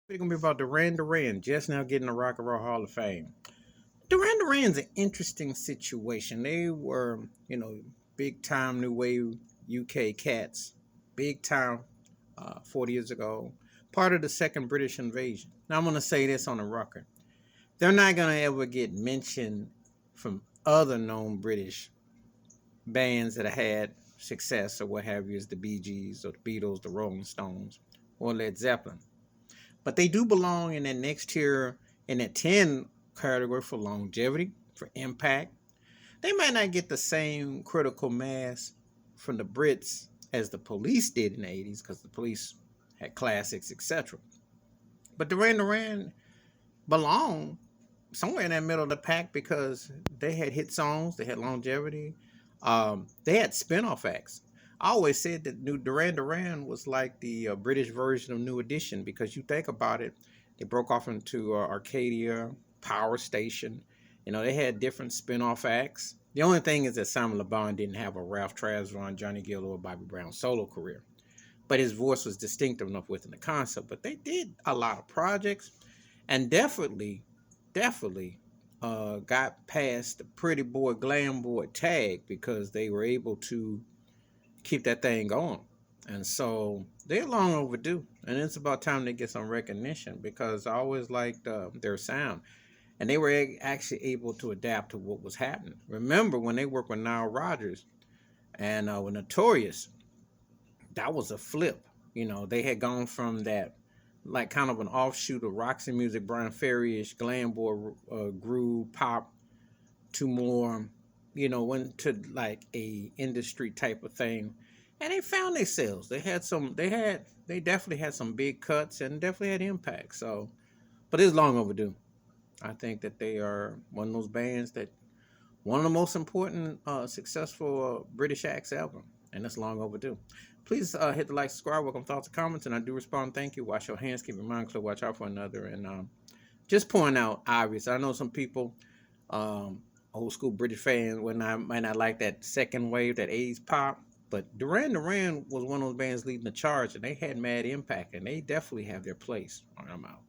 It's gonna be about Duran, just now getting the Rock and Roll Hall of Fame. Duran's an interesting situation. They were, big time new wave UK cats, big time 40 years ago, part of the second British invasion. Now I'm gonna say this on the record: they're not gonna ever get mentioned from other known British bands that have had success or what have you, as the Bee Gees or the Beatles, the Rolling Stones, or Led Zeppelin. But they do belong in that next tier, in that 10 category, for longevity, for impact. They might not get the same critical mass from the Brits as the Police did in the 80s, because the Police had classics, etc. But Duran belong somewhere in that middle of the pack because they had hit songs, they had longevity, they had spin-off acts. I always said that New Duran was like the British version of New Edition, because you think about it, they broke off into Arcadia, Power Station. They had different spin-off acts. The only thing is that Simon Le Bon didn't have a Ralph Tresvant, Johnny Gill, or Bobby Brown solo career, but his voice was distinctive enough within the concept. But they did a lot of projects, and definitely got past the pretty boy, glam boy tag, because they were able to keep that thing going. And so they're long overdue. And it's about time they get some recognition, because I always liked their sound. And they were actually able to adapt to what was happening. Remember when they worked with Nile Rodgers and with Notorious, that was a flip. They had gone from that, like, kind of an offshoot of Roxy Music, Brian Ferry-ish, glam boy, groove pop, to more, went to like a industry type of thing, and they found themselves. They definitely had some big cuts and definitely had impact. So, but it's long overdue. I think that they are one of those bands that one of the most important, successful British acts ever, and it's long overdue. Please hit the like, subscribe, welcome thoughts and comments, and I do respond. Thank you. Wash your hands, keep your mind clear, watch out for another, and just point out obvious. I know some people, old school British fans, might not like that second wave, that '80s pop, but Duran was one of those bands leading the charge, and they had mad impact, and they definitely have their place. All right, I'm out.